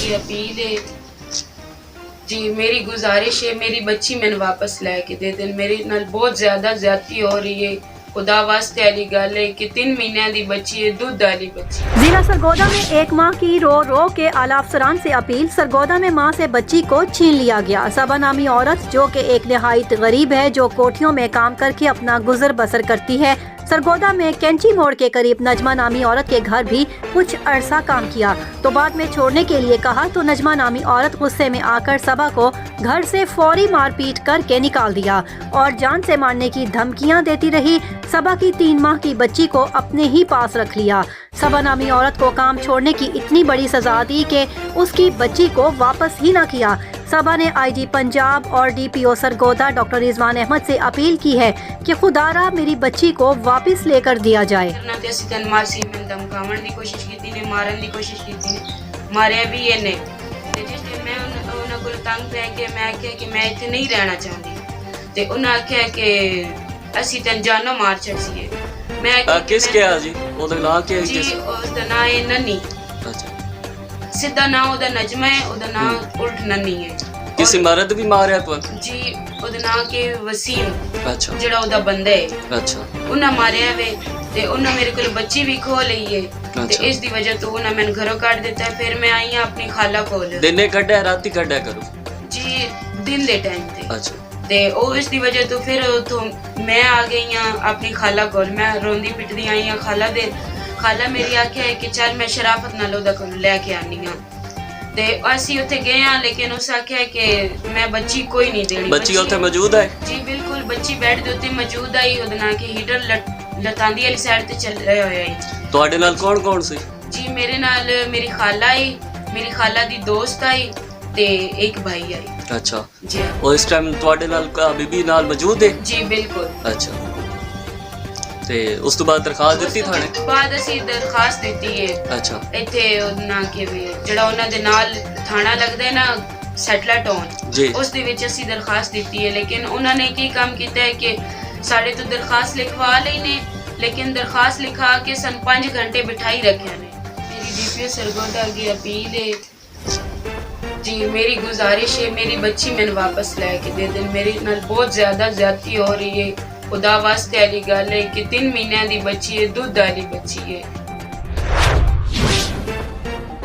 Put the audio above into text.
अगे अपील है जी, मेरी गुजारिश है मेरी बच्ची मैंने वापस लैके दे देन। मेरे नाल बहुत ज़्यादा ज़्यादती हो रही है। खुदा वास्ते वाली गल है कि 3 महीने की बच्ची है, दूध वाली बच्ची। जिला सरगोदा में एक माँ की रो रो के आला अफसरान से अपील। सरगोदा में माँ से बच्ची को छीन लिया गया। सबा नामी औरत जो कि एक निहायत गरीब है, जो कोठियों में काम करके अपना गुजर बसर करती है, सरगोदा में कैंची मोड़ के करीब नजमा नामी औरत के घर भी कुछ अरसा काम किया तो बाद में छोड़ने के लिए कहा तो नजमा नामी औरत गुस्से में आकर सबा को घर से फौरी मारपीट करके निकाल दिया और जान से मारने की धमकियां देती रही। सबा की 3 माह की बच्ची को अपने ही पास रख लिया। सबा नामी औरत को काम छोड़ने की इतनी बड़ी सजा दी कि उसकी बच्ची को वापस ही ना किया। सबा ने आईजी पंजाब और डीपीओ सरगोदा डॉक्टर रिजवान अहमद से अपील की है कि खुदारा मेरी बच्ची को वापस लेकर दिया जाए। धमकावन की कोशिश की ने, मारन की कोशिश की ने, मारे भी ये ने ते जिस मैं उन्हां कोल तंग पै के मैं आख्या कि मैं इत्थे नहीं रहना चाहती ते उन्हां आख्या कि ਅਸੀਂ ਤੈਨੂੰ ਜਾਨੋਂ ਮਾਰ ਛੱਡੀਏ। ਮੈਂ ਕਿਸ ਕਿਹਾ ਜੀ ਉਹਦਾ ਨਾਂ ਕੀ ਹੈ ਜੀ? ਉਸ ਦਾ ਨਾਂ ਹੈ ਨੰਨੀ। ਅੱਛਾ, ਸਿੱਧਾ ਨਾਂ ਉਹਦਾ ਨਜਮਾ ਹੈ, ਉਹਦਾ ਨਾਂ ਉਲਟ ਨੰਨੀ ਹੈ। ਕਿਸੇ ਮਰਦ ਵੀ ਮਾਰਿਆ ਤੁਹਾਨੂੰ ਜੀ? ਉਹਦਾ ਨਾਂ ਕਿ ਵਸੀਮ, ਅੱਛਾ ਜਿਹੜਾ ਉਹਦਾ ਬੰਦਾ ਹੈ, ਅੱਛਾ ਉਹਨਾਂ ਮਾਰਿਆ ਵੇ ਤੇ ਉਹਨਾਂ ਮੇਰੇ ਕੋਲ ਬੱਚੀ ਵੀ ਖੋ ਲਈ ਹੈ ਤੇ ਇਸ ਦੀ ਵਜ੍ਹਾ ਤੋਂ ਉਹਨਾਂ ਮੈਨੂੰ ਘਰੋਂ ਕੱਢ ਦਿੱਤਾ। ਫਿਰ ਮੈਂ ਆਈ ਹਾਂ ਆਪਣੀ ਖਾਲਾ ਕੋਲ। ਦਿਨੇ ਕੱਢਿਆ ਰਾਤੀ ਕੱਢਿਆ ਕਰੋ ਜੀ? ਦਿਨ ਦੇ ਟਾਈਮ ਤੇ। ਅੱਛਾ, ਤੇ ਉਹ ਇਸ ਦੀ ਵਜ੍ਹਾ ਤੋਂ ਫਿਰ ਉਥੋਂ ਮੈਂ ਆ ਗਈ ਹਾਂ ਆਪਣੀ ਖਾਲਾ ਕੋਲ। ਮੈਂ ਰੋਂਦੀ ਪਿੱਟਦੀ ਆਈ ਹਾਂ ਖਾਲਾ ਮੇਰੀ ਆਖਿਆ ਹੈ ਕਿ ਚੱਲ ਮੈਂ ਸ਼ਰਾਫਤ ਨਾਲ ਉਹਦਾ ਕੋਲ ਲੈ ਕੇ ਆਨੀ ਹਾਂ ਤੇ ਅਸੀਂ ਉੱਥੇ ਗਏ ਹਾਂ ਲੇਕਿਨ ਉਸ ਆਖਿਆ ਕਿ ਮੈਂ ਬੱਚੀ ਕੋਈ ਨਹੀਂ ਦੇਣੀ। ਬੱਚੀ ਉੱਥੇ ਮੌਜੂਦ ਹੈ ਜੀ? ਬਿਲਕੁਲ, ਬੱਚੀ ਬੈੱਡ ਦੇ ਉੱਤੇ ਮੌਜੂਦ ਆਈ। ਉਹਦਾ ਨਾਂ ਕਿ ਹੀਟਰ ਲਤਾਂਦੀ ਵਾਲੀ ਸਾਈਡ ਤੇ ਚੱਲ ਰਿਹਾ ਹੋਇਆ ਹੈ। ਤੁਹਾਡੇ ਨਾਲ ਕੌਣ ਕੌਣ ਸੀ ਜੀ? ਮੇਰੇ ਨਾਲ ਮੇਰੀ ਖਾਲਾ ਆਈ, ਮੇਰੀ ਖਾਲਾ ਦੀ ਦੋਸਤ ਆਈ ਤੇ ਇੱਕ ਭਾਈ ਆਈ। ਅੱਛਾ ਜੀ ਉਹ ਇਸ ਟਾਈਮ ਤੁਹਾਡੇ ਨਾਲ ਬੀਬੀ ਨਾਲ ਮੌਜੂਦ ਹੈ? ਜੀ ਬਿਲਕੁਲ। ਅੱਛਾ, ਤੇ ਉਸ ਤੋਂ ਬਾਅਦ ਦਰਖਾਸਤ ਦਿੱਤੀ ਥਾਣੇ? ਬਾਅਦ ਅਸੀਂ ਦਰਖਾਸਤ ਦਿੱਤੀ ਹੈ। ਅੱਛਾ, ਇੱਥੇ ਉਹਨਾਂ ਕਿ ਜਿਹੜਾ ਉਹਨਾਂ ਦੇ ਨਾਲ ਥਾਣਾ ਲੱਗਦਾ ਹੈ ਨਾ ਸੈਟਲਾਟੌਨ ਜੀ, ਉਸ ਦੇ ਵਿੱਚ ਅਸੀਂ ਦਰਖਾਸਤ ਦਿੱਤੀ ਹੈ ਲੇਕਿਨ ਉਹਨਾਂ ਨੇ ਕੀ ਕੰਮ ਕੀਤਾ ਹੈ ਕਿ ਸਾਡੇ ਤੋਂ ਦਰਖਾਸਤ ਲਿਖਵਾ ਲਈ ਨੇ ਲੇਕਿਨ ਦਰਖਾਸਤ ਲਿਖਾ ਕੇ ਸਾਨੂੰ 5 ਘੰਟੇ ਬਿਠਾਈ ਰੱਖਿਆ ਨੇ। ਮੇਰੀ ਡੀਪੀਓ ਸਰਗੋਦਾ ਅੱਗੇ अपील है जी, मेरी गुजारिश है मेरी बच्ची मैंने वापस लैके दे देन। मेरे नाल बहुत ज़्यादा ज़्यादती हो रही है। खुदा वास्ते वाली गल है कि 3 महीने की बच्ची है, दूध वाली बच्ची है।